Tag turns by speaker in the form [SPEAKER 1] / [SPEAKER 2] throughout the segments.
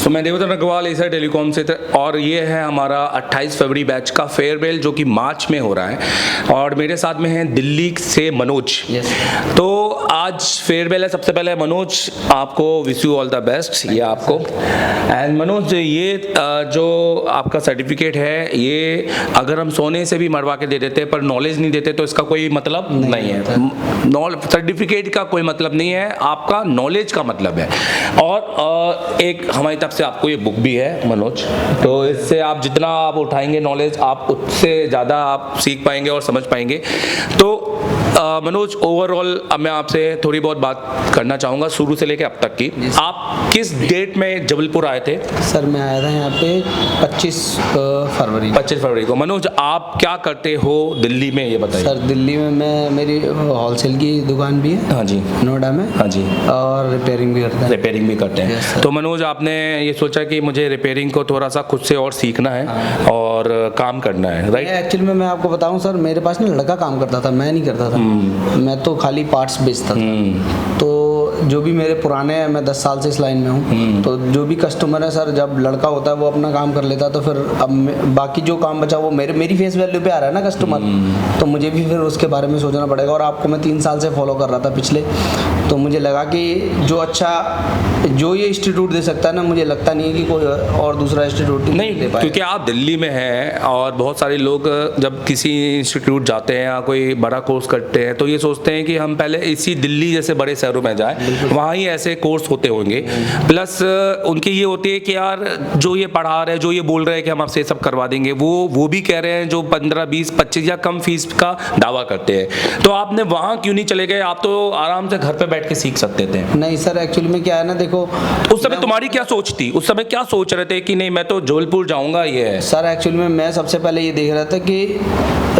[SPEAKER 1] तो मैं Devdutt Agarwal SI telecom से और ये है हमारा 28 फरवरी बैच का फेयरवेल जो कि मार्च में हो रहा है और मेरे साथ में है दिल्ली से मनोज। तो आज फेयरवेल है। सबसे पहले मनोज आपको wish you all the best, ये आपको। एंड मनोज ये जो आपका सर्टिफिकेट है ये अगर हम सोने से भी मरवा के दे देते पर नॉलेज नहीं देते तो इसका कोई मतलब नहीं है। सर्टिफिकेट का कोई मतलब नहीं है, आपका नॉलेज का मतलब है। और एक हमारी तरफ से आपको ये बुक भी है मनोज, तो इससे आप जितना आप उठाएंगे नॉलेज आप उससे ज़्यादा आप सीख पाएंगे और समझ पाएंगे। तो मनोज ओवरऑल अब मैं आपसे थोड़ी बहुत बात करना चाहूँगा शुरू से लेकर अब तक की। आप किस डेट में जबलपुर आए थे?
[SPEAKER 2] सर मैं आया था यहाँ पे 25 फरवरी
[SPEAKER 1] को। मनोज आप क्या करते हो दिल्ली में ये बताइए।
[SPEAKER 2] सर दिल्ली में मैं मेरी होलसेल की दुकान भी है।
[SPEAKER 1] हाँ जी।
[SPEAKER 2] नोएडा में।
[SPEAKER 1] हाँ जी।
[SPEAKER 2] और रिपेयरिंग भी करते हैं।
[SPEAKER 1] तो मनोज आपने ये सोचा कि मुझे रिपेयरिंग को थोड़ा सा खुद से और सीखना है और काम करना है, राइट?
[SPEAKER 2] एक्चुअली में मैं आपको बताऊं सर, मेरे पास ना लड़का काम करता था, मैं नहीं करता था। मैं तो खाली पार्ट्स बेचता था। तो जो भी मेरे पुराने हैं, मैं 10 साल से इस लाइन में हूँ, तो जो भी कस्टमर है सर, जब लड़का होता है वो अपना काम कर लेता है तो फिर अब बाकी जो काम बचा वो मेरी फेस वैल्यू पे आ रहा है ना कस्टमर, तो मुझे भी फिर उसके बारे में सोचना पड़ेगा। और आपको मैं 3 साल से फॉलो कर रहा था पिछले, तो मुझे लगा कि जो ये इंस्टीट्यूट दे सकता है ना, मुझे लगता नहीं है कि कोई और दूसरा इंस्टीट्यूट नहीं दे पाए।
[SPEAKER 1] क्योंकि आप दिल्ली में हैं और बहुत सारे लोग जब किसी इंस्टीट्यूट जाते हैं या कोई बड़ा कोर्स करते हैं तो ये सोचते हैं कि हम पहले इसी दिल्ली जैसे बड़े शहरों में जाएं, वहाँ ही ऐसे कोर्स होते होंगे। प्लस उनकी ये होती है कि यार जो ये पढ़ा रहे हैं, जो ये बोल रहे हैं कि हम आपसे सब करवा देंगे, वो भी कह रहे हैं जो 15, 20, 25 या कम फीस का दावा करते हैं। तो आपने वहाँ क्यों नहीं चले गए? आप तो आराम से घर पे बैठ के सीख सकते थे।
[SPEAKER 2] नहीं सर, एक्चुअली में क्या है ना, देखो
[SPEAKER 1] उस समय तुम्हारी क्या सोच थी? उस समय क्या सोच रहे थे कि नहीं मैं तो जबलपुर जाऊंगा? ये है
[SPEAKER 2] सर, एक्चुअली में मैं सबसे पहले ये देख रहा था कि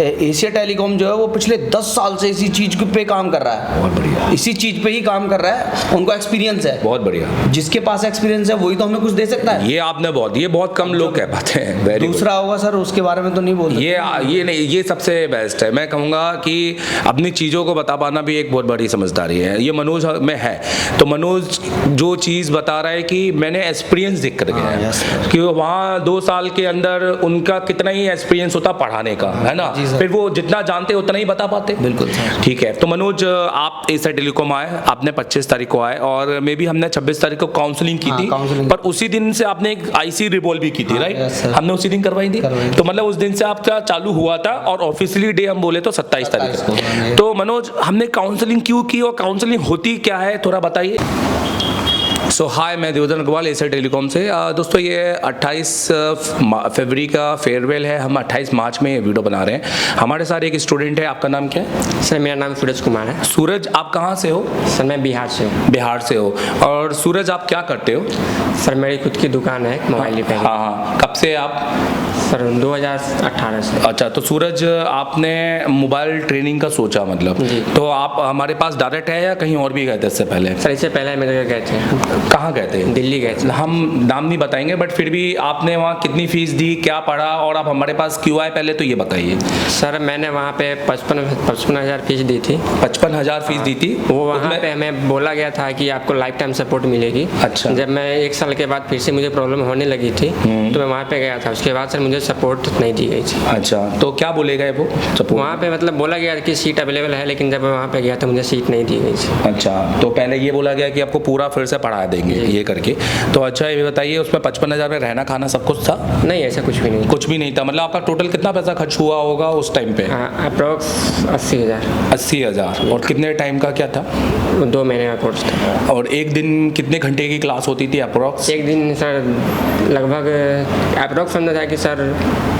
[SPEAKER 2] एशिया टेलीकॉम जो है वो पिछले 10 साल से इसी चीज पे काम कर रहा है।
[SPEAKER 1] बहुत बढ़िया।
[SPEAKER 2] इसी चीज पे ही काम कर रहा है, उनको एक्सपीरियंस है।
[SPEAKER 1] बहुत बढ़िया।
[SPEAKER 2] जिसके पास एक्सपीरियंस है वही तो हमें कुछ दे सकता है।
[SPEAKER 1] ये आपने बहुत कम लोग कह पाते हैं।
[SPEAKER 2] दूसरा होगा सर, उसके बारे में तो नहीं बोल सकते।
[SPEAKER 1] ये नहीं, ये सबसे बेस्ट है। मैं कहूँगा कि अपनी चीज़ों को बता पाना भी एक बहुत बड़ी समझदारी है। ये मनोज में है। तो मनोज जो चीज़ बता रहा है कि मैंने एक्सपीरियंस देख कर गया है कि वहाँ 2 साल के अंदर उनका कितना ही एक्सपीरियंस होता पढ़ाने का, है ना? फिर वो जितना जानते उतना ही बता पाते।
[SPEAKER 2] बिल्कुल।
[SPEAKER 1] ठीक है। तो मनोज आप एसआई टेलीकॉम आए, आपने 25 तारीख को आए और मे बी हमने 26 तारीख को काउंसलिंग की थी, पर उसी दिन से आपने एक आईसी रिवॉल्व भी की थी, राइट? हमने उसी दिन करवाई थी। तो मतलब उस दिन से आपका चालू हुआ था और ऑफिशियली डे हम बोले तो 27 तारीख को। तो मनोज हमने काउंसलिंग क्यों की और काउंसलिंग होती क्या है थोड़ा बताइए। सो हाय, मैं देवदत्त अग्रवाल एसआई टेलीकॉम से। दोस्तों ये 28 फरवरी का फेयरवेल है, हम 28 मार्च में ये वीडियो बना रहे हैं। हमारे साथ एक स्टूडेंट है, आपका नाम क्या है?
[SPEAKER 3] सर मेरा नाम सूरज कुमार है।
[SPEAKER 1] सूरज, आप कहाँ से हो?
[SPEAKER 3] सर मैं बिहार से हूँ।
[SPEAKER 1] बिहार से हो। और सूरज आप क्या करते हो?
[SPEAKER 3] सर मेरी खुद की दुकान है मोबाइल रिपेयरिंग।
[SPEAKER 1] हाँ। कब से आप?
[SPEAKER 3] सर 2018 से।
[SPEAKER 1] अच्छा, तो सूरज आपने मोबाइल ट्रेनिंग का सोचा मतलब, तो आप हमारे पास डायरेक्ट है या कहीं और भी गए थे इससे पहले?
[SPEAKER 3] सर इससे पहले मेरे गए थे।
[SPEAKER 1] कहाँ गए थे?
[SPEAKER 3] दिल्ली गए थे।
[SPEAKER 1] हम नाम नहीं बताएंगे, बट फिर भी आपने वहाँ कितनी फीस दी, क्या पढ़ा और आप हमारे पास क्यों आए पहले तो ये बताइए।
[SPEAKER 3] सर मैंने वहाँ पे 55,000 फीस दी थी।
[SPEAKER 1] 55,000 फीस दी थी।
[SPEAKER 3] वो वहाँ पे हमें बोला गया था कि आपको लाइफ टाइम सपोर्ट मिलेगी।
[SPEAKER 1] अच्छा।
[SPEAKER 3] जब मैं 1 साल के बाद फिर से मुझे प्रॉब्लम होने लगी थी तो मैं वहाँ पे गया था। उसके बाद सर मुझे सपोर्ट नहीं दी गई थी।
[SPEAKER 1] अच्छा, तो क्या बोले गए वो सपोर्ट?
[SPEAKER 3] वहाँ पे मतलब बोला गया कि सीट अवेलेबल है, लेकिन जब मैं वहाँ पे गया तो मुझे सीट नहीं दी गई थी।
[SPEAKER 1] अच्छा, तो पहले ये बोला गया कि आपको पूरा फिर से पढ़ा देंगे ये करके। तो अच्छा ये बताइए, उसमें 55,000 में रहना खाना सब कुछ था?
[SPEAKER 3] नहीं, ऐसा कुछ भी नहीं।
[SPEAKER 1] कुछ भी नहीं था। मतलब आपका टोटल कितना पैसा खर्च हुआ होगा उस टाइम पे?
[SPEAKER 3] अप्रोक्स 80,000।
[SPEAKER 1] 80,000। और कितने टाइम का क्या था?
[SPEAKER 3] 2 महीने का कोर्स था।
[SPEAKER 1] और एक दिन कितने घंटे की क्लास होती थी अप्रोक्स?
[SPEAKER 3] एक दिन सर लगभग अप्रोक्स समझा जाए कि सर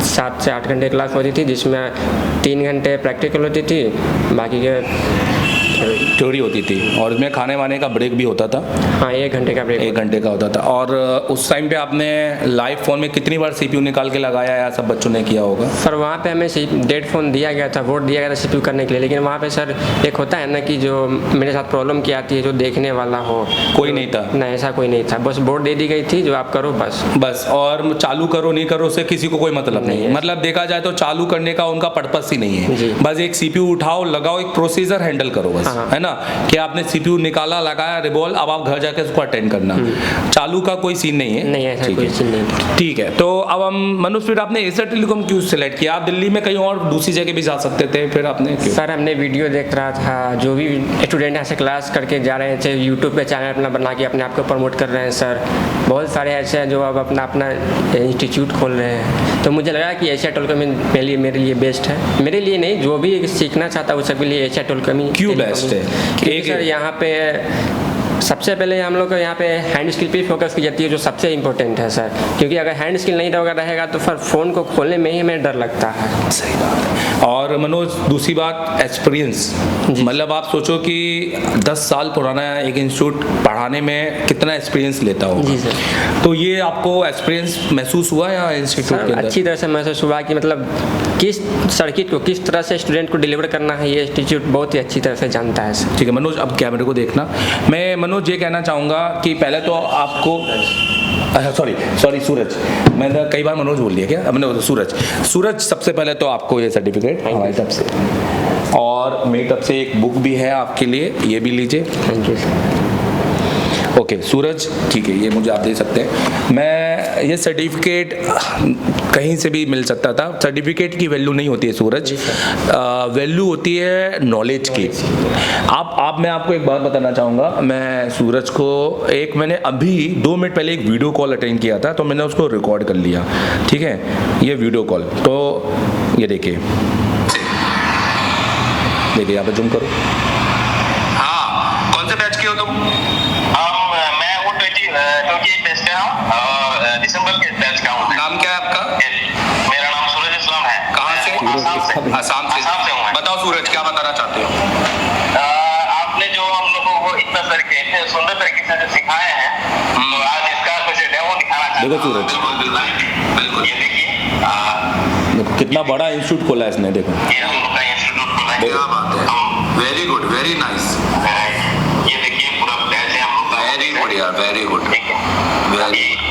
[SPEAKER 3] 7 से 8 घंटे क्लास होती थी, जिसमें 3 घंटे प्रैक्टिकल होती थी, बाकी के
[SPEAKER 1] थ्योरी होती थी। और उसमें खाने वाने का ब्रेक भी होता था?
[SPEAKER 3] हाँ, 1 घंटे का ब्रेक।
[SPEAKER 1] 1 घंटे का होता था। और उस टाइम पे आपने लाइव फ़ोन में कितनी बार सीपीयू निकाल के लगाया या सब बच्चों ने किया होगा?
[SPEAKER 3] सर वहाँ पे हमें डेड फ़ोन दिया गया था, वोट दिया गया था सीपीयू करने के लिए, लेकिन वहाँ पे सर एक होता है ना कि जो मेरे साथ प्रॉब्लम की आती है, जो देखने वाला हो,
[SPEAKER 1] कोई नहीं था?
[SPEAKER 3] नहीं, ऐसा कोई नहीं था। बस बोर्ड दे दी गई थी जो आप करो बस।
[SPEAKER 1] और चालू करो नहीं करो उससे किसी को कोई मतलब नहीं है। मतलब देखा जाए तो चालू करने का उनका पर्पस ही नहीं है। बस एक सीपीयू उठाओ, लगाओ, एक प्रोसीजर हैंडल करो बस, है ना? ना कि आपने सीपीयू निकाला, लगाया, रिबॉल, अब आप घर जाकर उसको अटेंड करना, चालू का कोई सीन नहीं है।
[SPEAKER 3] नहीं ऐसा
[SPEAKER 1] ठीक
[SPEAKER 3] कोई
[SPEAKER 1] है।
[SPEAKER 3] सीन नहीं।
[SPEAKER 1] ठीक है, तो अब हम मनोज, फिर आपने एशिया टेलीकॉम क्यों सेलेक्ट किया? आप दिल्ली में कहीं और दूसरी जगह भी जा सकते थे, फिर आपने क्यों?
[SPEAKER 3] सर हमने वीडियो देख रहा था, जो भी स्टूडेंट ऐसे क्लास करके जा रहे थे, यूट्यूब पे चैनल अपना बना के अपने आप को प्रमोट कर रहे हैं सर। बहुत सारे ऐसे हैं जो अब अपना अपना इंस्टीट्यूट खोल रहे हैं, तो मुझे लगा कि एशिया टेलीकॉम मेरे लिए बेस्ट है। मेरे लिए नहीं, जो भी सीखना चाहता है उस सबके लिए एशिया टेलीकॉम ही
[SPEAKER 1] क्यों बेस्ट है?
[SPEAKER 3] क्योंकि सर यहाँ पे सबसे पहले हम लोग को यहाँ पे हैंड स्किल पे फोकस की जाती है, जो सबसे इम्पोर्टेंट है सर। क्योंकि अगर हैंड स्किल नहीं रहेगा तो फिर फ़ोन को खोलने में ही हमें डर लगता है।
[SPEAKER 1] सही बात है। और मनोज, दूसरी बात, एक्सपीरियंस, मतलब आप सोचो कि 10 साल पुराना एक इंस्टीट्यूट पढ़ाने में कितना एक्सपीरियंस लेता होगा।
[SPEAKER 3] जी सर।
[SPEAKER 1] तो ये आपको एक्सपीरियंस महसूस हुआ या इंस्टीट्यूट के अंदर?
[SPEAKER 3] अच्छी तरह से महसूस हुआ कि मतलब किस सर्किट को किस तरह से स्टूडेंट को डिलीवर करना है, ये इंस्टीट्यूट बहुत ही अच्छी तरह से जानता है सर।
[SPEAKER 1] ठीक है मनोज, अब कैमरे को देखना। मैं मनोज ये कहना चाहूँगा कि पहले तो आपको, अच्छा सॉरी सूरज, मैंने कई बार मनोज बोल दिया क्या? अब मैंने सूरज, सबसे पहले तो आपको ये सर्टिफिकेट हमारी तरफ से, और मेरी तरफ से एक बुक भी है आपके लिए, ये भी लीजिए।
[SPEAKER 3] Thank you sir.
[SPEAKER 1] ओके सूरज, ठीक है, ये मुझे आप दे सकते हैं। मैं ये सर्टिफिकेट कहीं से भी मिल सकता था। सर्टिफिकेट की वैल्यू नहीं होती है सूरज, वैल्यू होती है नॉलेज की। मैं आपको एक बात बताना चाहूँगा। मैं सूरज को मैंने अभी 2 मिनट पहले एक वीडियो कॉल अटेंड किया था, तो मैंने उसको रिकॉर्ड कर लिया। ठीक है, ये वीडियो कॉल, तो ये देखिए यहाँ पे जूम करो। हाँ, कौन से बैच के हो तुम?
[SPEAKER 4] मैं वो 28 बैच का हूँ और दिसंबर के बैच का हूँ।
[SPEAKER 1] नाम क्या है आपका?
[SPEAKER 4] मेरा नाम सूरज इस्लाम है।
[SPEAKER 1] कहाँ से?
[SPEAKER 4] आसाम से हूँ मैं।
[SPEAKER 1] बताओ सूरज, क्या बताना चाहते हो?
[SPEAKER 4] आपने जो हम लोगों को इतना सुंदर तरीके से जो सिखाए हैं, तो आज इसका कुछ डेमो दिखाना चाहता हूँ।
[SPEAKER 1] देखो सूरज,
[SPEAKER 4] बिल्कुल ये देखिए,
[SPEAKER 1] देखो कितना बड़ा इंस्टीट्यूट खोला है इसने, देखो।
[SPEAKER 4] ये हम लोग का इंस्टीट्यूट खोला है।
[SPEAKER 1] क्या बात है, वेरी गुड, वेरी नाइस।
[SPEAKER 4] ये देखिए पूरा बैच है हम लोग का।
[SPEAKER 1] वेरी बढ़िया, वेरी गुड।
[SPEAKER 4] ठीक है,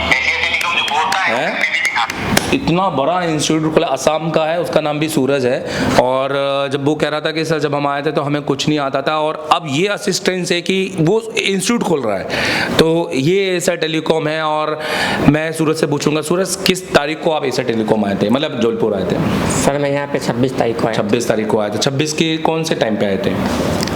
[SPEAKER 4] एशिया टेलीकॉम जो बोलता है
[SPEAKER 1] हैं?
[SPEAKER 4] उसमें भी दिखा।
[SPEAKER 1] इतना बड़ा इंस्टीट्यूट खोला, असम का है, उसका नाम भी सूरज है। और जब वो कह रहा था कि सर जब हम आए थे तो हमें कुछ नहीं आता था, और अब ये असिस्टेंस है कि वो इंस्टीट्यूट खोल रहा है। तो ये एशिया टेलीकॉम है। और मैं सूरज से पूछूंगा, सूरज किस तारीख को आप एशिया टेलीकॉम आए थे, मतलब जौनपुर आए थे?
[SPEAKER 3] सर मैं यहाँ पे 26 तारीख को आया।
[SPEAKER 1] 26 तारीख को आए थे। 26 के कौन से टाइम पे आए थे?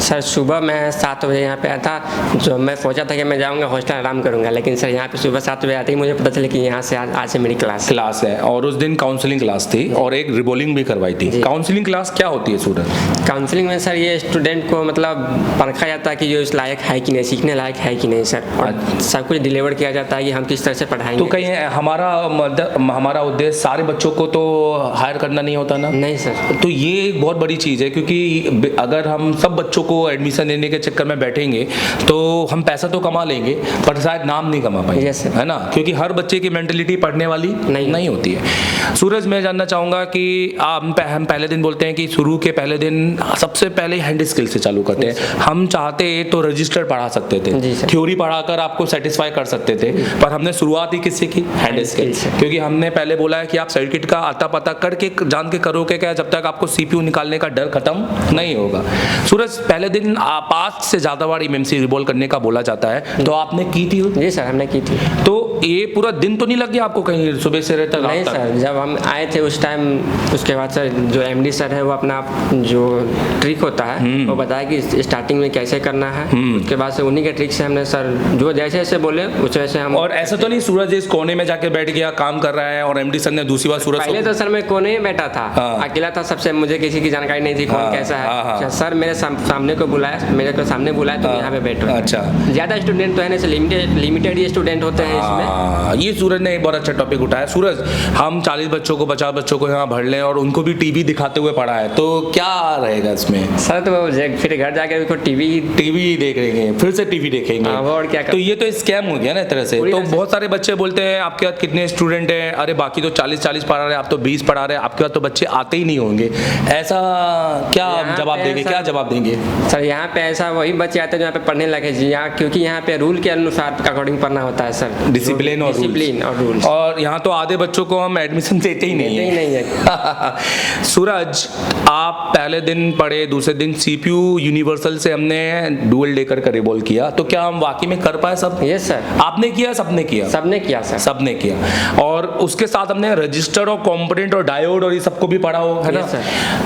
[SPEAKER 3] सर सुबह मैं 7 बजे यहाँ पे आया था। जो मैं सोचा था कि मैं जाऊँगा हॉस्टल आराम करूँगा, लेकिन सर यहाँ पे सुबह 7 बजे आते ही मुझे पता चला कि यहाँ से आज से मेरी क्लास
[SPEAKER 1] है। और उस दिन काउंसलिंग क्लास थी और एक रिबॉलिंग भी करवाई थी। काउंसलिंग क्लास क्या होती है सूरज?
[SPEAKER 3] काउंसलिंग में सर ये स्टूडेंट को मतलब परखा जाता है कि जो इस लायक है कि नहीं, सीखने लायक है कि नहीं सर, और सब कुछ डिलीवर किया जाता है कि हम किस तरह से पढ़ाएंगे।
[SPEAKER 1] तो कहीं हमारा उद्देश्य सारे बच्चों को तो हायर करना नहीं होता ना?
[SPEAKER 3] नहीं सर।
[SPEAKER 1] तो ये एक बहुत बड़ी चीज़ है, क्योंकि अगर हम सब बच्चों को एडमिशन देने के चक्कर में बैठेंगे तो हम पैसा तो कमा लेंगे पर शायद नाम नहीं कमा पाएंगे।
[SPEAKER 3] Yes, sir.
[SPEAKER 1] है ना? क्योंकि हर बच्चे की मेंटलिटी पढ़ने वाली नहीं होती है। सूरज, मैं जानना चाहूँगा कि हम पहले दिन बोलते हैं कि शुरू के पहले दिन सबसे पहले हैंड स्किल से चालू करते हैं। हम चाहते तो रजिस्टर पढ़ा सकते थे, थ्योरी पढ़ाकर आपको सेटिस्फाई कर सकते थे, पर हमने शुरुआत ही किससे की? हैंड स्किल से। क्योंकि हमने पहले बोला है कि आप सर्किट का आता पता करके जान के करोगे क्या, जब तक आपको सीपीयू निकालने का डर खत्म नहीं होगा। सूरज, पहले दिन 5 से ज़्यादा बार एमएमसी रिबॉल करने का बोला जाता है, तो आपने की थी?
[SPEAKER 3] जी सर, हमने की थी।
[SPEAKER 1] तो ये पूरा दिन तो नहीं लग गया आपको कहीं सुबह से रहता?
[SPEAKER 3] नहीं सर, जब हम आए थे उस टाइम, उसके बाद सर जो एमडी सर है वो अपना जो ट्रिक होता है वो बताया कि स्टार्टिंग में कैसे करना है। उसके बाद से उन्हीं के ट्रिक से हमने सर जो जैसे जैसे बोले उस वैसे हम।
[SPEAKER 1] और ऐसा तो नहीं सूरज इस कोने में जाके बैठ गया काम कर रहा है और एमडी सर ने दूसरी बार सूरज
[SPEAKER 3] पहले तो सर मैं कोने में बैठा था, अकेला था, सबसे मुझे किसी की जानकारी नहीं थी कौन कैसा है। सर मेरे सामने को बुलाया, मेरे को सामने बुलाया, तो यहाँ पे बैठो।
[SPEAKER 1] अच्छा,
[SPEAKER 3] ज्यादा स्टूडेंट तो है नहीं, लिमिटेड ही स्टूडेंट होते हैं इसमें।
[SPEAKER 1] ये सूरज ने एक बहुत अच्छा टॉपिक उठाया। सूरज, हम 40 बच्चों को 50 बच्चों को यहाँ भर लें और उनको भी टीवी दिखाते हुए पढ़ा है, तो क्या रहेगा इसमें?
[SPEAKER 3] सर तो फिर घर जाके उनको टीवी
[SPEAKER 1] देख रहे फिर से टीवी देखेंगे,
[SPEAKER 3] और क्या
[SPEAKER 1] तो ये तो स्कैम हो गया ना एक तरह से। तो बहुत सारे बच्चे बोलते हैं आपके पास कितने स्टूडेंट हैं? अरे बाकी तो 40 पढ़ा रहे, आप तो 20 पढ़ा रहे, आपके पास तो बच्चे आते ही नहीं होंगे। ऐसा क्या जवाब देंगे? क्या जवाब देंगे?
[SPEAKER 3] सर यहाँ पे ऐसा वही बच्चे आते हैं जो यहाँ पे पढ़ने लगे जी, यहाँ क्योंकि यहाँ पे रूल के अनुसार अकॉर्डिंग पढ़ना होता है सर,
[SPEAKER 1] डिसिप्लिन और
[SPEAKER 3] रूल्स।
[SPEAKER 1] और यहाँ तो आधे बच्चों को हम एडमिशन देते ही नहीं
[SPEAKER 3] है।
[SPEAKER 1] सूरज, आप पहले दिन पढ़े, दूसरे दिन CPU यूनिवर्सल से हमने डुअल डेकर का रिवॉल्व किया, तो क्या हम वाकई में कर पाए सब?
[SPEAKER 3] Yes sir.
[SPEAKER 1] आपने किया, सबने किया?
[SPEAKER 3] सबने किया सर।
[SPEAKER 1] सबने किया। और उसके साथ हमने रजिस्टर और कंपोनेंट और डायोड और ये सबको भी पढ़ा हो, है ना?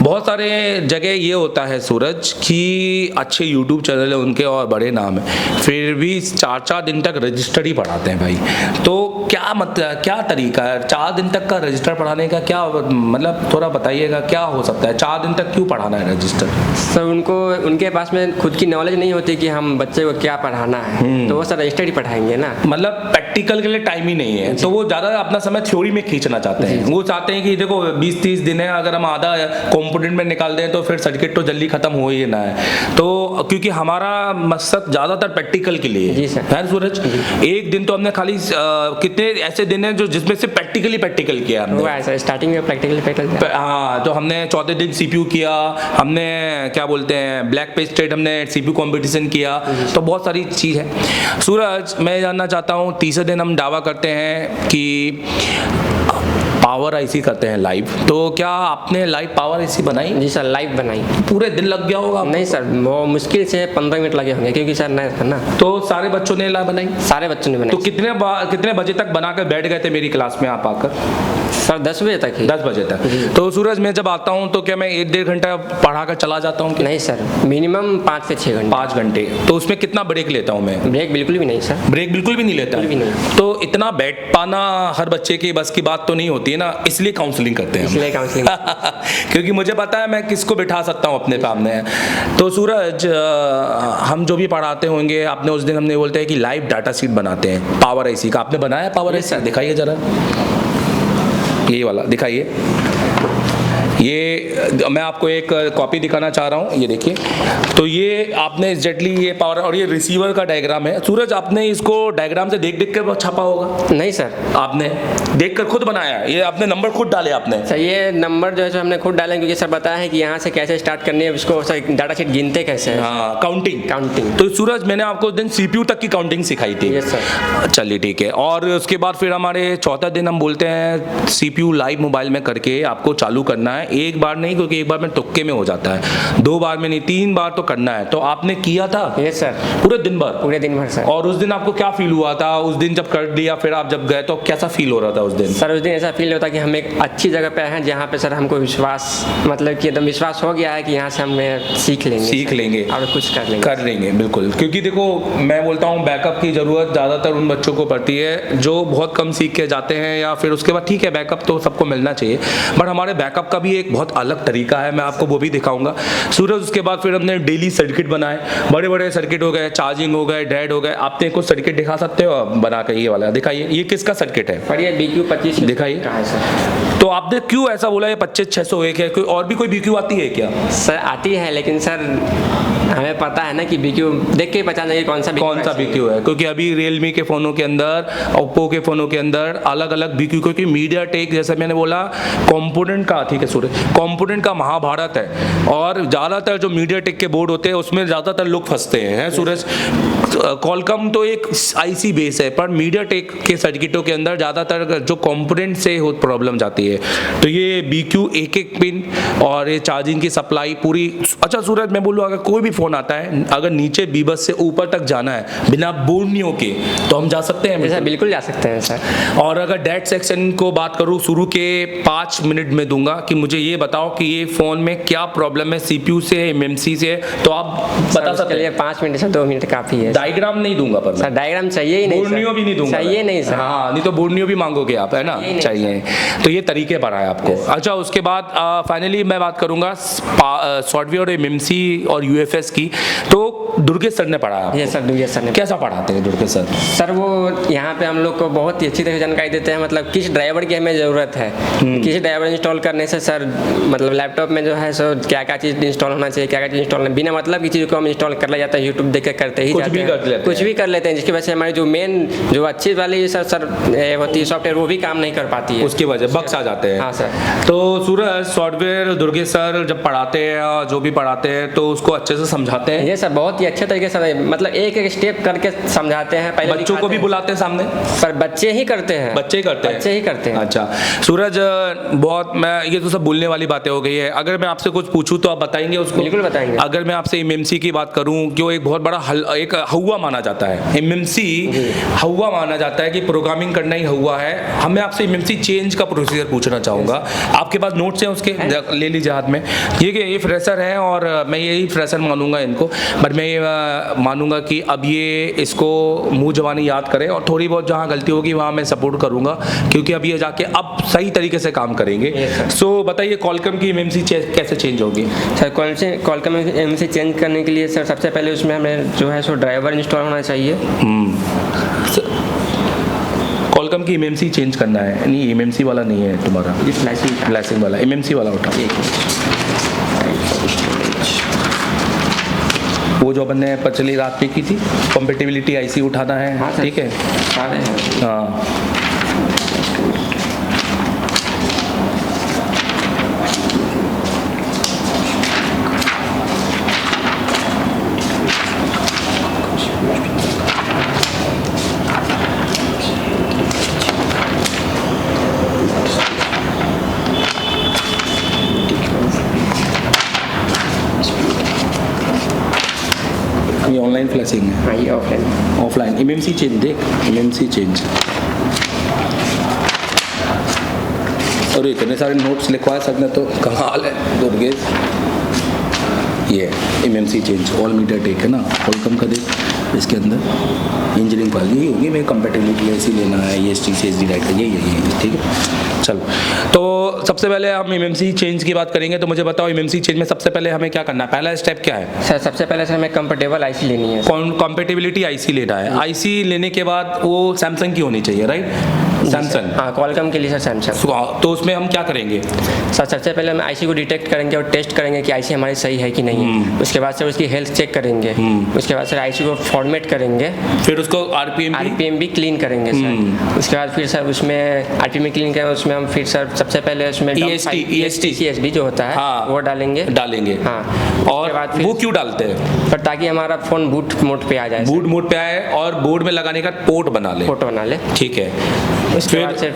[SPEAKER 1] बहुत सारे जगह ये होता है सूरज कि अच्छे यूट्यूब चैनल है उनके और बड़े नाम है, फिर भी 4-4 दिन तक रजिस्टर ही पढ़ाते हैं भाई। तो क्या मतलब, क्या तरीका है 4 दिन तक का रजिस्टर पढ़ाने का? क्या मतलब थोड़ा बताइएगा, क्या हो सकता है 4 दिन तक क्यों पढ़ाना है रजिस्टर?
[SPEAKER 3] सर उनको, उनके पास में खुद की नॉलेज नहीं होती कि हम बच्चे को क्या पढ़ाना है, तो वो सर रजिस्टर ही पढ़ाएंगे ना।
[SPEAKER 1] मतलब प्रैक्टिकल के लिए टाइम ही नहीं है, तो वो ज़्यादा अपना समय थ्योरी में खींचना चाहते हैं। वो चाहते हैं कि देखो 20-30 दिन है, अगर हम आधा कंपोनेंट में निकाल दें तो फिर सर्किट तो जल्दी खत्म हो ही ना है। तो क्योंकि हमारा मकसद ज़्यादातर प्रैक्टिकल के लिए
[SPEAKER 3] जी सर।
[SPEAKER 1] है सूरज। एक दिन तो हमने खाली कितने ऐसे दिन हैं जो जिसमें से प्रैक्टिकली किया हमने।
[SPEAKER 3] स्टार्टिंग में प्रैक्टिकल
[SPEAKER 1] हाँ, तो हमने चौथे दिन CPU किया, हमने क्या बोलते हैं ब्लैक पेज स्टेट, हमने CPU कंपटीशन किया, तो बहुत सारी चीज़ है। सूरज, मैं जानना चाहता हूँ, तीसरे दिन हम दावा करते हैं कि पावर IC करते हैं लाइव, तो क्या आपने लाइव पावर IC बनाई?
[SPEAKER 3] जी सर, लाइव बनाई।
[SPEAKER 1] पूरे दिन लग गया होगा?
[SPEAKER 3] नहीं सर, वो मुश्किल से 15 मिनट लगे होंगे, क्योंकि सर नया था ना।
[SPEAKER 1] तो सारे बच्चों ने लाइव बनाई?
[SPEAKER 3] सारे बच्चों ने बनाई।
[SPEAKER 1] तो कितने बजे तक बनाकर बैठ गए थे मेरी क्लास में आप आकर?
[SPEAKER 3] सर 10 बजे तक ही।
[SPEAKER 1] 10 बजे तक। तो सूरज, मैं जब आता हूँ तो क्या मैं 1-1.5 घंटा पढ़ा कर चला जाता हूँ?
[SPEAKER 3] नहीं सर, मिनिमम 5 से 6 घंटे।
[SPEAKER 1] 5 घंटे। तो उसमें कितना ब्रेक लेता हूँ मैं?
[SPEAKER 3] ब्रेक बिल्कुल भी नहीं सर।
[SPEAKER 1] ब्रेक बिल्कुल भी नहीं लेता?
[SPEAKER 3] बिल्कुल भी नहीं।
[SPEAKER 1] तो इतना बैठ पाना हर बच्चे की बस की बात तो नहीं होती है ना, इसलिए काउंसलिंग करते हैं।
[SPEAKER 3] इसलिए काउंसलिंग
[SPEAKER 1] क्योंकि मुझे पता है मैं किसको बिठा सकता हूँ अपने सामने। तो सूरज, हम जो भी पढ़ाते होंगे, आपने उस दिन हमने बोलते हैं कि लाइव डाटा शीट बनाते हैं पावर IC का। आपने बनाया पावर IC? दिखाइए जरा, ये वाला दिखाइए। ये मैं आपको एक कॉपी दिखाना चाह रहा हूँ, ये देखिए। तो ये आपने एग्जैक्टली ये पावर और ये रिसीवर का डायग्राम है। सूरज, आपने इसको डायग्राम से देख कर छापा होगा?
[SPEAKER 3] नहीं सर,
[SPEAKER 1] आपने देख कर खुद बनाया? ये आपने नंबर खुद डाले आपने?
[SPEAKER 3] सर ये नंबर जो है सो हमने खुद डाले, क्योंकि सर बताया है कि यहाँ से कैसे स्टार्ट करनी है, उसको सर डाटा शीट गिनते कैसे है।
[SPEAKER 1] हाँ, काउंटिंग।
[SPEAKER 3] तो
[SPEAKER 1] सूरज, मैंने आपको उस दिन CPU तक की काउंटिंग सिखाई थी।
[SPEAKER 3] Yes sir.
[SPEAKER 1] चलिए ठीक है। और उसके बाद फिर हमारे चौथा दिन हम बोलते हैं CPU लाइव मोबाइल में करके आपको चालू करना है। एक बार नहीं, क्योंकि एक बार में तुक्के में हो जाता है, 2 बार में नहीं 3 बार तो करना है। तो आपने किया था?
[SPEAKER 3] Yes sir.
[SPEAKER 1] पूरे दिन भर?
[SPEAKER 3] पूरे दिन भर सर।
[SPEAKER 1] और उस दिन आपको क्या फील हुआ था? उस दिन जब कर दिया, फिर आप जब गए तो कैसा फील हो रहा था उस दिन?
[SPEAKER 3] सर उस दिन ऐसा फील होता कि हम एक अच्छी जगह पे हैं, जहाँ पे सर हमको विश्वास, मतलब कि एकदम विश्वास हो गया है कि यहाँ से हम सीख लेंगे और कुछ कर लेंगे।
[SPEAKER 1] बिल्कुल, क्योंकि देखो मैं बोलता हूँ बैकअप की ज़रूरत ज़्यादातर उन बच्चों को पड़ती है जो बहुत कम सीख के जाते हैं, या फिर उसके बाद ठीक है बैकअप तो सबको मिलना चाहिए, बट हमारे बैकअप का भी एक बहुत अलग तरीका है, मैं आपको वो भी दिखाऊंगा। सूरज, उसके बाद फिर हमने डेली सर्किट बनाए, बड़े बड़े सर्किट हो गए, चार्जिंग हो गए, डेड हो गए। आपने कुछ सर्किट दिखा सकते हो बना के? ये वाला दिखाइए, ये किसका सर्किट है?
[SPEAKER 3] पर ये BQ 25
[SPEAKER 1] दिखाइए। तो आपने क्यों ऐसा बोला ये 25-601 है? कोई और भी कोई BQ आती है क्या?
[SPEAKER 3] सर आती है, लेकिन सर हमें पता है ना कि BQ देख के पहचान जाएगी कौन सा BQ
[SPEAKER 1] है, क्योंकि अभी रियलमी के फ़ोनों के अंदर, ओप्पो के फ़ोनों के अंदर अलग अलग BQ, क्योंकि मीडियाटेक जैसे मैंने बोला कंपोनेंट का, ठीक है सूरज, कंपोनेंट का महाभारत है। और ज़्यादातर जो मीडियाटेक के बोर्ड होते हैं उसमें ज़्यादातर लोग फंसते हैं सूरज। कॉलकॉम तो एक IC बेस है, पर मीडियाटेक के सर्किटों के अंदर ज़्यादातर जो कंपोनेंट से हो प्रॉब्लम जाती है। तो ये BQ एक पिन और ये चार्जिंग की सप्लाई पूरी। अच्छा सूरज, मैं बोलूँ अगर कोई भी फ़ोन आता है, अगर नीचे बीबस से ऊपर तक जाना है बिना बोर्नियों के, तो हम जा सकते हैं?
[SPEAKER 3] सर बिल्कुल जा सकते हैं सर।
[SPEAKER 1] और अगर डेट सेक्शन को बात करूँ, शुरू के 5 मिनट में दूंगा कि मुझे ये बताओ कि ये फ़ोन में क्या प्रॉब्लम है, CPU से, MMC से, तो आप बता सकते हैं?
[SPEAKER 3] 5 मिनट से 2 मिनट काफ़ी है।
[SPEAKER 1] डायग्राम नहीं दूंगा पर
[SPEAKER 3] सर, डायग्राम चाहिए ही नहीं,
[SPEAKER 1] बोर्नियो भी नहीं दूंगा,
[SPEAKER 3] चाहिए नहीं सर।
[SPEAKER 1] हाँ, नहीं तो बोर्नियो भी मांगोगे आप, है ना? चाहिए। तो ये तरीके पढ़ा है आपको। अच्छा, उसके बाद फाइनली मैं बात करूंगा सॉफ्टवेयर MMC और UFS की। तो दुर्गेश सर ने पढ़ाया?
[SPEAKER 3] ये सर दुर्गेश सर ने।
[SPEAKER 1] कैसा पढ़ाते हैं दुर्गेश सर?
[SPEAKER 3] सर वो यहाँ पे हम लोग को बहुत ही अच्छी तरह जानकारी देते हैं, मतलब किस ड्राइवर की हमें ज़रूरत है, किस ड्राइवर इंस्टॉल करने से सर मतलब लैपटॉप में जो है सो क्या क्या चीज़ इंस्टॉल होना चाहिए, क्या क्या चीज़ इंस्टॉल, बिना मतलब की चीज़ को हम इंस्टॉल कर लिया जाता है, यूट्यूब देख कर करते ही जाते हैं, कुछ भी कर लेते हैं, जिसकी वजह से हमारी जो मेन जो अच्छी वाली सर होती है सॉफ्टवेयर, वो भी काम नहीं कर पाती है,
[SPEAKER 1] उसकी वजह बग्स आ जाते हैं।
[SPEAKER 3] हाँ सर।
[SPEAKER 1] तो सूरज, सॉफ्टवेयर दुर्गेश सर जब पढ़ाते हैं, जो भी पढ़ाते हैं, तो उसको अच्छे से समझाते समझाते हैं?
[SPEAKER 3] ये सर बहुत ही अच्छे तरीके से, मतलब एक एक स्टेप करके समझाते हैं। पहले
[SPEAKER 1] बच्चों को भी बुलाते हैं सामने?
[SPEAKER 3] सर बच्चे ही करते हैं।
[SPEAKER 1] बच्चे ही करते हैं?
[SPEAKER 3] बच्चे ही करते हैं।
[SPEAKER 1] अच्छा सूरज, बहुत मैं ये तो सब बोलने वाली बातें हो गई है। अगर मैं आपसे कुछ पूछूं तो आप बताएंगे उसको?
[SPEAKER 3] बिल्कुल बताएंगे।
[SPEAKER 1] अगर मैं आपसे एमएमसी की बात करूं, जो एक बहुत बड़ा एक हवा माना जाता है, एमएमसी हवा माना जाता है कि प्रोग्रामिंग करना ही हवा है। हमें आपसे एमएमसी चेंज का प्रोसीजर पूछना चाहूँगा। आपके पास नोट्स हैं उसके? ले लीजिए हाथ में। ये फ्रेशर है और मैं यही फ्रेशर मानूंगा इनको, बट मैं ये मानूंगा कि अब ये इसको मुँह जबानी याद करें और थोड़ी बहुत जहाँ गलती होगी वहाँ मैं सपोर्ट करूँगा, क्योंकि अब ये जाके अब सही तरीके से काम करेंगे। सो बताइए कॉलकम की एमएमसी कैसे चेंज होगी?
[SPEAKER 3] सर कॉलकम एमएमसी चेंज करने के लिए सर सबसे पहले उसमें हमें जो है सो ड्राइवर इंस्टॉल होना चाहिए।
[SPEAKER 1] कॉलकम की एमएमसी चेंज करना है? नहीं, एमएमसी वाला नहीं है तुम्हारा, फ्लैशिंग वाला, एमएमसी वाला उठा। वो जो अपन ने पिछली रात पे की थी, कॉम्पेटिबिलिटी आईसी उठाना है।
[SPEAKER 3] हाँ,
[SPEAKER 1] ठीक है। हाँ ऑनलाइन फ्लैशिंग है।
[SPEAKER 3] हाँ ये
[SPEAKER 1] ऑफलाइन एमएमसी चेंज देख, एमएमसी चेंज। और इतने सारे नोट्स लिखवा सकते तो कमाल है दुर्गेश। ये MMC change all media take है ना, कॉलकम का देख, इसके अंदर इंजीनियरिंग फाइल यही होगी। मैं कंपेटिबिलिटी ऐसी लेना है, ये CSD राइट है, यही ठीक है। चलो तो सबसे पहले हम एमएमसी चेंज की बात करेंगे, तो मुझे बताओ एमएमसी चेंज में सबसे पहले हमें क्या करना है? पहला स्टेप क्या है?
[SPEAKER 3] सर सबसे पहले सर हमें कंफर्टेबल आईसी लेनी है।
[SPEAKER 1] कॉम्पेटिबिलिटी आईसी लेना है। आईसी लेने के बाद वो सैमसंग की होनी चाहिए, राइट? सैमसंग।
[SPEAKER 3] हाँ कॉलकम के लिए सर सैमसंग।
[SPEAKER 1] तो उसमें हम क्या करेंगे?
[SPEAKER 3] सर सबसे पहले हम आईसी को डिटेक्ट करेंगे और टेस्ट करेंगे कि आईसी हमारी सही है कि नहीं। उसके बाद सर उसकी हेल्थ चेक करेंगे। उसके बाद सर आईसी को फॉर्मेट करेंगे,
[SPEAKER 1] फिर उसको आरपीएम
[SPEAKER 3] भी क्लीन करेंगे सर। उसके बाद फिर सर उसमें आरपीएम क्लीन करेंगे, उसमें हम फिर सर सबसे पहले उसमें
[SPEAKER 1] EST
[SPEAKER 3] CSB जो होता है
[SPEAKER 1] हाँ,
[SPEAKER 3] वो डालेंगे। हाँ
[SPEAKER 1] और बाद वो क्यों डालते हैं?
[SPEAKER 3] पर ताकि हमारा फोन बूट मोड पे आ जाए,
[SPEAKER 1] बूट मोड पे आए और बोर्ड में लगाने का पोर्ट बना ले। ठीक है।
[SPEAKER 3] उसके बाद सिर्फ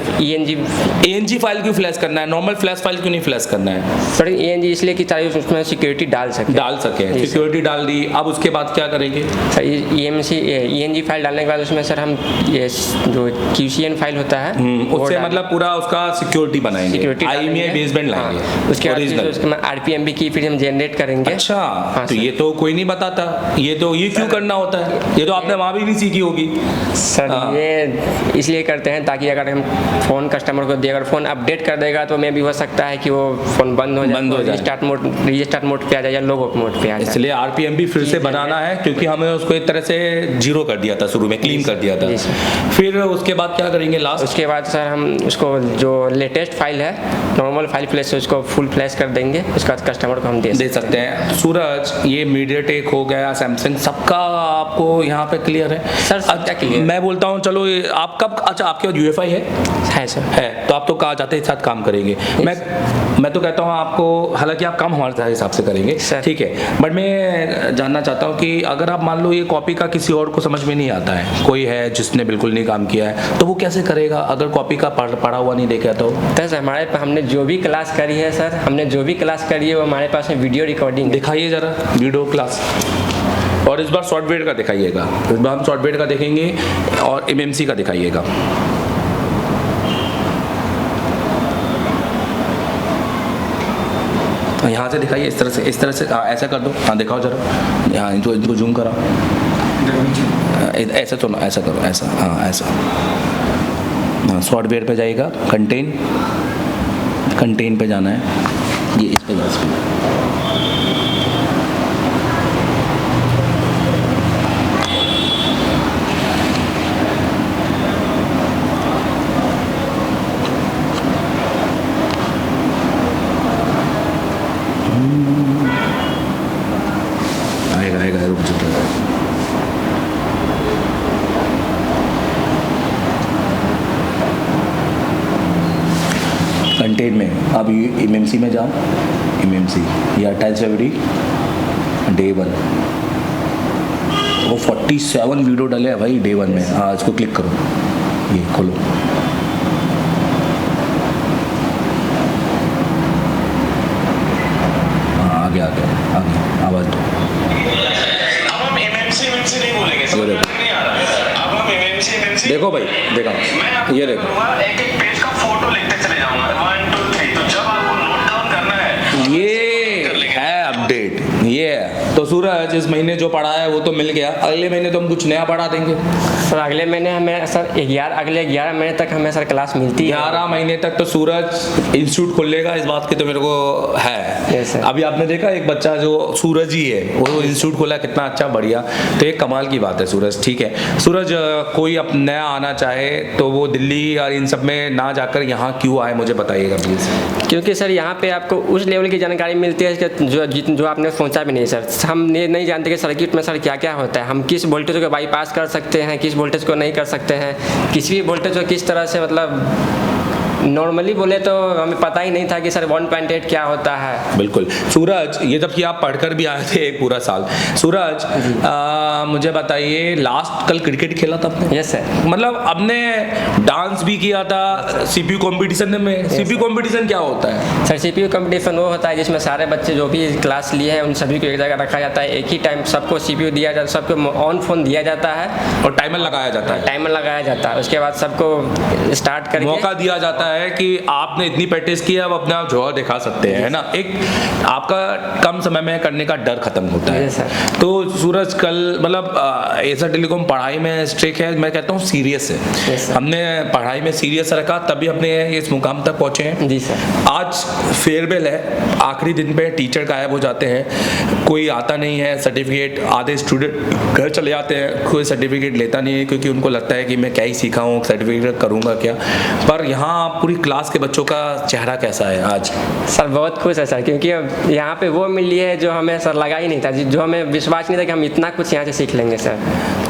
[SPEAKER 3] ENG
[SPEAKER 1] फाइल क्यों फ्लैश करना है? नॉर्मल फ्लैश फाइल क्यों नहीं फ्लैश करना है?
[SPEAKER 3] सर ENG इसलिए कि ताकि उसमें सिक्योरिटी डाल सके।
[SPEAKER 1] सिक्योरिटी डाल दी। अब उसके बाद क्या करेंगे?
[SPEAKER 3] सर ENG फाइल डालने के बाद उसमें सर हम ये जो QCN फाइल होता है
[SPEAKER 1] उससे मतलब पूरा उसका सिक्योरिटी बनाएंगे, IMEI बेसबैंड लाएंगे।
[SPEAKER 3] उसके बाद RPM भी की फिर हम जनरेट करेंगे।
[SPEAKER 1] अच्छा, तो ये तो कोई नहीं बताता, ये क्यों करना होता है? ये तो आपने वहाँ भी नहीं सीखी होगी
[SPEAKER 3] सर। ये इसलिए करते हैं ताकि अगर हम फ़ोन कस्टमर को दे, अगर फ़ोन अपडेट कर देगा तो मैं भी हो सकता है कि वो फ़ोन बंद हो जाए, रिस्टार्ट मोड पे आ जाए या लो मोड पे आ जाए।
[SPEAKER 1] इसलिए RPM भी फिर से बनाना है, क्योंकि हमें उसको एक तरह से जीरो कर दिया था, शुरू में क्लीन कर दिया था। फिर उसके बाद क्या करेंगे लास्ट?
[SPEAKER 3] उसके बाद सर हम उसको जो लेटेस्ट फाइल है, नॉर्मल फाइल फ्लैश से उसको फुल फ्लैश कर देंगे। उसके बाद कस्टमर को हम दे
[SPEAKER 1] सकते हैं। सूरज, ये मीडियाटेक हो गया, सैमसंग, सबका आपको यहाँ पे क्लियर है
[SPEAKER 3] सर? क्या क्लियर?
[SPEAKER 1] मैं बोलता हूँ चलो आप कब, अच्छा आपके पास UEFI है
[SPEAKER 3] सर?
[SPEAKER 1] है, तो आप तो कहा जाते हैं साथ काम करेंगे। मैं तो कहता हूँ आपको, हालांकि आप काम हमारे हिसाब से करेंगे, ठीक है, बट मैं जानना चाहता हूँ कि अगर आप मान लो ये कॉपी का किसी और को समझ में नहीं आता है, कोई है जिसने बिल्कुल नहीं काम किया है, तो वो कैसे करेगा अगर कॉपी का पढ़ा हुआ नहीं देखा? तो
[SPEAKER 3] सर हमने जो भी क्लास करी है सर, वो हमारे पास में वीडियो रिकॉर्डिंग
[SPEAKER 1] दिखाइए जरा, वीडियो क्लास। और इस बार सॉफ्टवेयर का दिखाइएगा, इस बार हम सॉफ्टवेयर का देखेंगे और MMC का दिखाइएगा। यहाँ से दिखाइए, इस तरह से हाँ, ऐसा कर दो। हाँ दिखाओ जरा, यहाँ इनको जूम कराओ, ऐसा तो ना, ऐसा करो, ऐसा, हाँ ऐसा। हाँ सॉफ्टवेयर पे जाइएगा, कंटेन पे जाना है, ये इस पे आएगा, रुक जाओ। कंटेन में अब MMC में जाओ, MMC या 28 फरवरी Day 1 वो 47 वीडियो डले हैं भाई डे 1 में। हाँ इसको क्लिक करो, ये खोलो। हाँ आ गया आवाज़ दो।
[SPEAKER 4] अब हम एमएमसी नहीं बोलेंगे, समझ में नहीं आ रहा। अब हम एमएमसी
[SPEAKER 1] देखो भाई, देखा ये देखो,
[SPEAKER 4] एक एक पेज का फोटो लिखते चले जाऊंगा 1 2 3। तो जब आपको नोट डाउन करना है
[SPEAKER 1] ये है अपडेट, ये है। तो सूरज इस महीने जो पढ़ा है वो तो मिल गया, अगले महीने तो हम कुछ नया पढ़ा देंगे।
[SPEAKER 3] सर अगले महीने हमें सर अगले 11 महीने तक हमें सर क्लास मिलती है।
[SPEAKER 1] 11 महीने तक तो सूरज इंस्टीट्यूट खोल लेगा, इस बात की तो मेरे को है।
[SPEAKER 3] Yes, sir.
[SPEAKER 1] अभी आपने देखा एक बच्चा जो सूरज ही है वो इंस्टीट्यूट खोला, कितना अच्छा बढ़िया। तो एक कमाल की बात है सूरज। ठीक है सूरज, कोई अब नया आना चाहे तो वो दिल्ली और इन सब में ना जाकर यहाँ क्यों आए, मुझे बताइएगा प्लीज़।
[SPEAKER 3] क्योंकि सर यहाँ पे आपको उस लेवल की जानकारी मिलती है कि जो आपने सोचा भी नहीं सर। हम ये नहीं जानते कि सर्किट में सर क्या क्या होता है, हम किस वोल्टेज को बाईपास कर सकते हैं, किस वोल्टेज को नहीं कर सकते हैं, किसी भी वोल्टेज को किस तरह से, मतलब नॉर्मली बोले तो हमें पता ही नहीं था कि सर 1.8 क्या होता है।
[SPEAKER 1] बिल्कुल सूरज, ये जबकि आप पढ़कर भी आए थे एक पूरा साल। सूरज मुझे बताइए, लास्ट कल क्रिकेट खेला था आपने?
[SPEAKER 3] Yes sir.
[SPEAKER 1] मतलब आपने डांस भी किया था सीपीयू कंपटीशन में। सीपीयू कंपटीशन क्या होता है?
[SPEAKER 3] सर सीपीयू कंपटीशन वो होता है जिसमें सारे बच्चे जो भी क्लास लिए हैं उन सभी को एक जगह रखा जाता है, एक ही टाइम सबको सीपीयू दिया जाता है, सबको ऑन फोन दिया जाता है
[SPEAKER 1] और टाइमर लगाया जाता है।
[SPEAKER 3] उसके बाद सबको स्टार्ट करके
[SPEAKER 1] मौका दिया जाता है कि आपने इतनी प्रैक्टिस की है, अब अपने आप जोहर दिखा सकते हैं, है ना। एक आपका कम समय में करने का डर खत्म होता है।
[SPEAKER 3] Yes, sir.
[SPEAKER 1] तो सूरज कल मतलब एसर टेलीकॉम पढ़ाई में स्ट्रिक्ट है, मैं कहता हूँ सीरियस है।
[SPEAKER 3] Yes, sir.
[SPEAKER 1] हमने पढ़ाई में सीरियस रखा तभी अपने इस मुकाम तक पहुँचे हैं।
[SPEAKER 3] जी सर।
[SPEAKER 1] आज फेयरवेल है, आखिरी दिन पे टीचर गायब हो जाते हैं, कोई आता नहीं है, सर्टिफिकेट आधे स्टूडेंट घर चले जाते हैं, कोई सर्टिफिकेट लेता नहीं है क्योंकि उनको लगता है कि मैं क्या ही सीखा हूँ, सर्टिफिकेट करूँगा क्या। पर यहाँ पूरी क्लास के बच्चों का चेहरा कैसा है आज?
[SPEAKER 3] सर बहुत खुश है सर, क्योंकि यहाँ पे वो मिली है जो हमें सर लगा ही नहीं था, जो हमें विश्वास नहीं था कि हम इतना कुछ यहाँ से सीख लेंगे सर।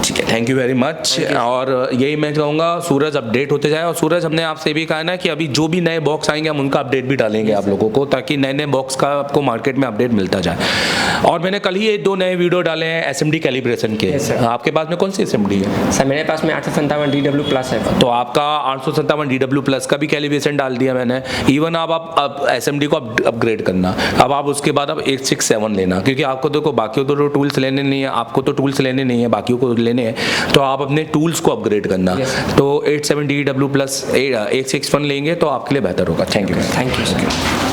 [SPEAKER 1] ठीक है, थैंक यू वेरी मच। और यही मैं कहूँगा सूरज अपडेट होते जाए। और सूरज, हमने आपसे भी कहा ना कि अभी जो भी नए बॉक्स आएंगे हम उनका अपडेट भी डालेंगे आप लोगों को, ताकि नए नए बॉक्स का आपको मार्केट में अपडेट मिलता जाए। और मैंने कल ही 2 नए वीडियो डाले हैं SMD कैलिब्रेशन के।
[SPEAKER 3] Yes, sir.
[SPEAKER 1] आपके पास में कौन सी SMD है?
[SPEAKER 3] सर मेरे पास में 857 DW+ है।
[SPEAKER 1] तो आपका 857 DW+ का भी कैलिब्रेशन डाल दिया मैंने। इवन आप SMD को अपग्रेड करना, अब आप उसके बाद अब 867 लेना, क्योंकि आपको देखो बाकियों तो टूल्स लेने नहीं है, आपको तो टूल्स लेने नहीं है, बाकियों को लेने हैं, तो आप अपने टूल्स को अपग्रेड करना।
[SPEAKER 3] Yes.
[SPEAKER 1] तो 87 DW+ 861 लेंगे तो आपके लिए बेहतर होगा। Thank you
[SPEAKER 3] sir.